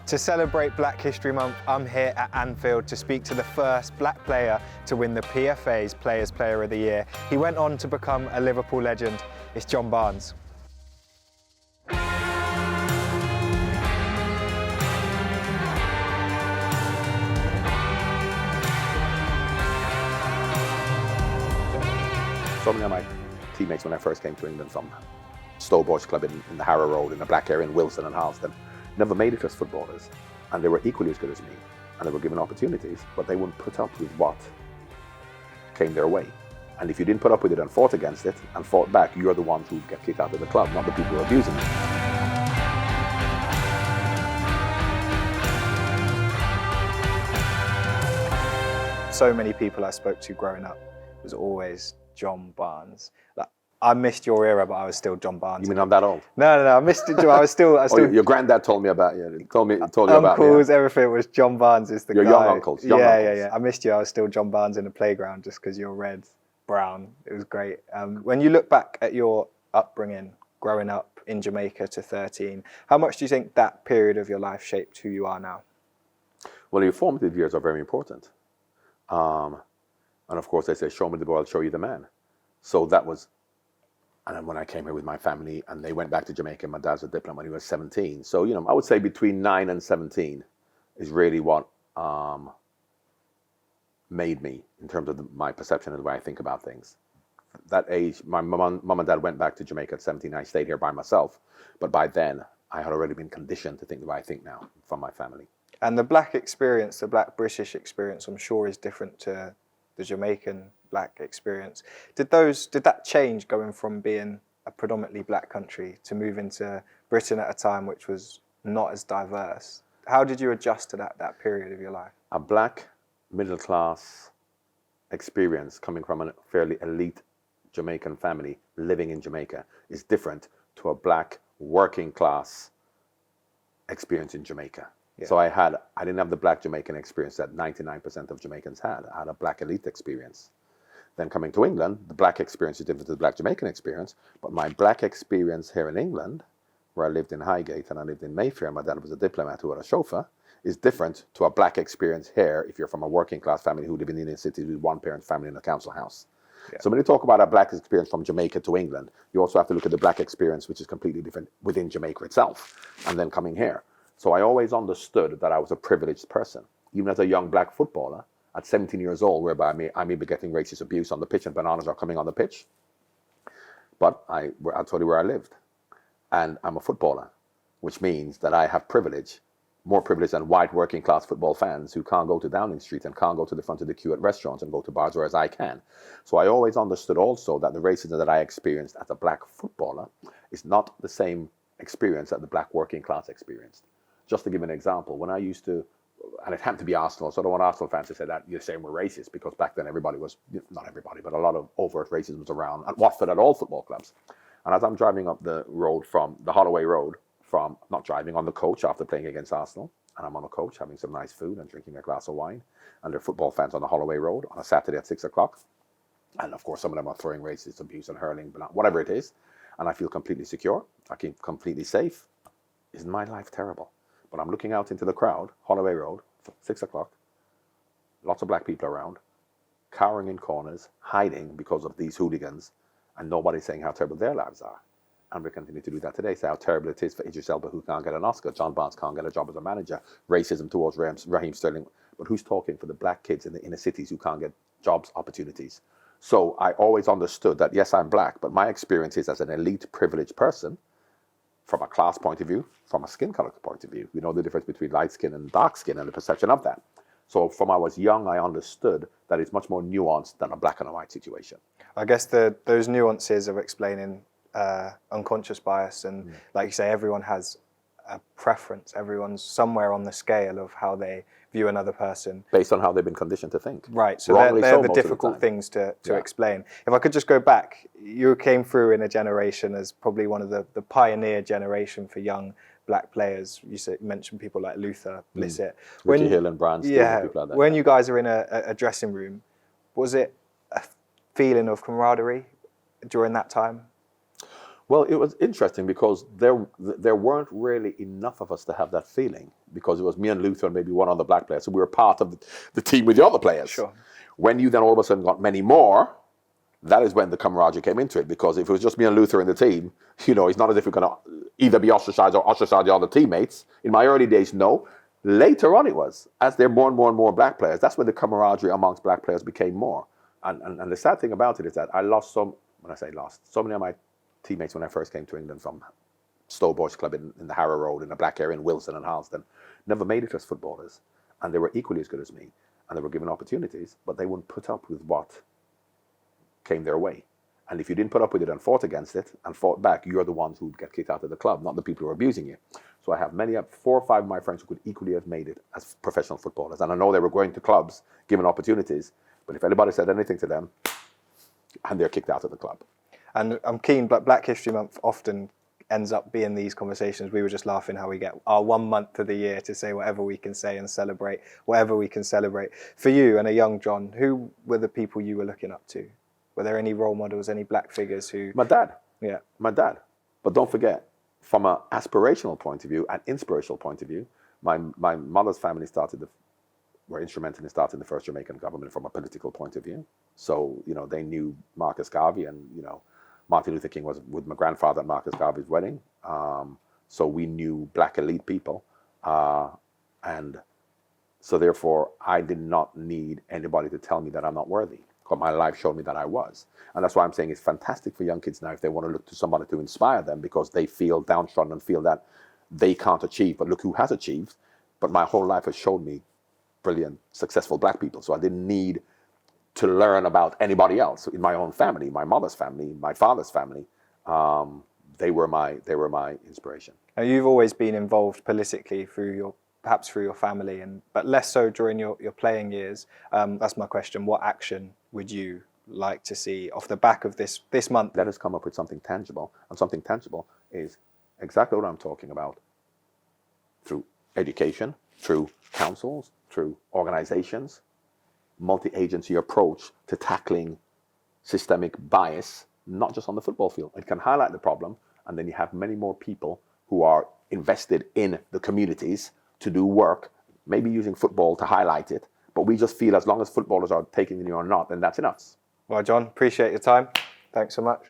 To celebrate Black History Month, I'm here at Anfield to speak to the first black player to win the PFA's Players' Player of the Year. He went on to become a Liverpool legend. It's John Barnes. So many of my teammates when I first came to England from Stowe Boys Club in the Harrow Road, in the black area in Wilson and Harleston, never made it as footballers. And they were equally as good as me. And they were given opportunities, but they wouldn't put up with what came their way. And if you didn't put up with it and fought against it and fought back, you're the ones who get kicked out of the club, not the people who are abusing it. So many people I spoke to growing up was always John Barnes. Like, I missed your era, but I was still John Barnes. You mean I'm that old? No, I missed it. I was still. Oh, your granddad told me about you. Told you about uncles, everything was John Barnes is the your guy. Young uncles. Yeah. I missed you. I was still John Barnes in the playground just because you're red, brown. It was great. When you look back at your upbringing, growing up in Jamaica to 13, how much do you think that period of your life shaped who you are now? Well, your formative years are very important. And of course, they say, show me the boy, I'll show you the man. So that was. And then when I came here with my family and they went back to Jamaica, my dad's a diplomat when he was 17. So, I would say between 9 and 17 is really what made me in terms of my perception and the way I think about things. That age, my mom and dad went back to Jamaica at 17. I stayed here by myself. But by then, I had already been conditioned to think the way I think now from my family. And the black experience, the black British experience, I'm sure is different to the Jamaican black experience. Did that change going from being a predominantly black country to moving to Britain at a time which was not as diverse? How did you adjust to that period of your life? A black middle class experience coming from a fairly elite Jamaican family living in Jamaica is different to a black working class experience in Jamaica. Yeah. So I didn't have the black Jamaican experience that 99% of Jamaicans had. I had a black elite experience. Then coming to England, the black experience is different to the black Jamaican experience. But my black experience here in England, where I lived in Highgate and I lived in Mayfair, my dad was a diplomat who had a chauffeur, is different to a black experience here if you're from a working class family who live in Indian cities with one parent family in a council house. Yeah. So when you talk about a black experience from Jamaica to England, you also have to look at the black experience, which is completely different within Jamaica itself, and then coming here. So I always understood that I was a privileged person. Even as a young black footballer, at 17 years old, whereby I may be getting racist abuse on the pitch and bananas are coming on the pitch. But I'll tell you where I lived. And I'm a footballer, which means that I have privilege, more privilege than white working class football fans who can't go to Downing Street and can't go to the front of the queue at restaurants and go to bars, whereas I can. So I always understood also that the racism that I experienced as a black footballer is not the same experience that the black working class experienced. Just to give an example, when I used to, and it happened to be Arsenal, so I don't want Arsenal fans to say that you're saying we're racist, because back then everybody was, not everybody, but a lot of overt racism was around at Watford at all football clubs. And as I'm driving up the road from the Holloway Road, not driving on the coach after playing against Arsenal, and I'm on the coach having some nice food and drinking a glass of wine, and there are football fans on the Holloway Road on a Saturday at 6 o'clock. And of course, some of them are throwing racist abuse and hurling, whatever it is. And I feel completely secure. I feel completely safe. Isn't my life terrible? But I'm looking out into the crowd, Holloway Road, 6 o'clock, lots of black people around, cowering in corners, hiding because of these hooligans, and nobody's saying how terrible their lives are. And we continue to do that today, say how terrible it is for Idris Elba, who can't get an Oscar, John Barnes can't get a job as a manager, racism towards Raheem Sterling. But who's talking for the black kids in the inner cities who can't get jobs, opportunities? So I always understood that, yes, I'm black, but my experience is as an elite, privileged person, from a class point of view, from a skin color point of view. We know the difference between light skin and dark skin and the perception of that. So from I was young, I understood that it's much more nuanced than a black and a white situation. I guess those nuances of explaining unconscious bias and, like you say, everyone has a preference. Everyone's somewhere on the scale of how they view another person. Based on how they've been conditioned to think. Right, so they're the difficult things to explain. If I could just go back, you came through in a generation as probably one of the pioneer generation for young black players. You mentioned people like Luther, Blissett. Richie Hill and Brand, yeah, people like that. When you guys are in a dressing room, was it a feeling of camaraderie during that time? Well, it was interesting because there weren't really enough of us to have that feeling, because it was me and Luther and maybe one other black player, so we were part of the team with the other players. Sure. When you then all of a sudden got many more, that is when the camaraderie came into it, because if it was just me and Luther in the team, it's not as if we're going to either be ostracized or ostracize the other teammates. In my early days, no. Later on it was, as there were more and more and more black players, that's when the camaraderie amongst black players became more. And the sad thing about it is that I lost so many of my teammates when I first came to England from Stowe Boys Club in the Harrow Road, in the black area in Wilson and Harleston, never made it as footballers. And they were equally as good as me. And they were given opportunities, but they wouldn't put up with what came their way. And if you didn't put up with it and fought against it and fought back, you're the ones who'd get kicked out of the club, not the people who are abusing you. So I have 4 or 5 of my friends who could equally have made it as professional footballers. And I know they were going to clubs, given opportunities, but if anybody said anything to them, and they're kicked out of the club. And I'm keen, but Black History Month often ends up being these conversations. We were just laughing how we get our 1 month of the year to say whatever we can say and celebrate whatever we can celebrate. For you and a young John, who were the people you were looking up to? Were there any role models, any black figures who... My dad. Yeah. My dad. But don't forget, from an aspirational point of view, an inspirational point of view, my mother's family were instrumental in starting the first Jamaican government from a political point of view. So, they knew Marcus Garvey, and, Martin Luther King was with my grandfather at Marcus Garvey's wedding. So we knew black elite people. And so therefore, I did not need anybody to tell me that I'm not worthy, because my life showed me that I was. And that's why I'm saying it's fantastic for young kids now if they want to look to somebody to inspire them, because they feel downtrodden and feel that they can't achieve. But look who has achieved. But my whole life has showed me brilliant, successful black people. So I didn't need to learn about anybody else. In my own family, my mother's family, my father's family, they were my inspiration. Now, you've always been involved politically perhaps through your family, but less so during your playing years. That's my question. What action would you like to see off the back of this month? Let us come up with something tangible, and something tangible is exactly what I'm talking about. Through education, through councils, through organizations, multi-agency approach to tackling systemic bias, not just on the football field. It can highlight the problem, and then you have many more people who are invested in the communities to do work, maybe using football to highlight it. But we just feel as long as footballers are taking it or not, then that's enough. Well, John, appreciate your time. Thanks so much.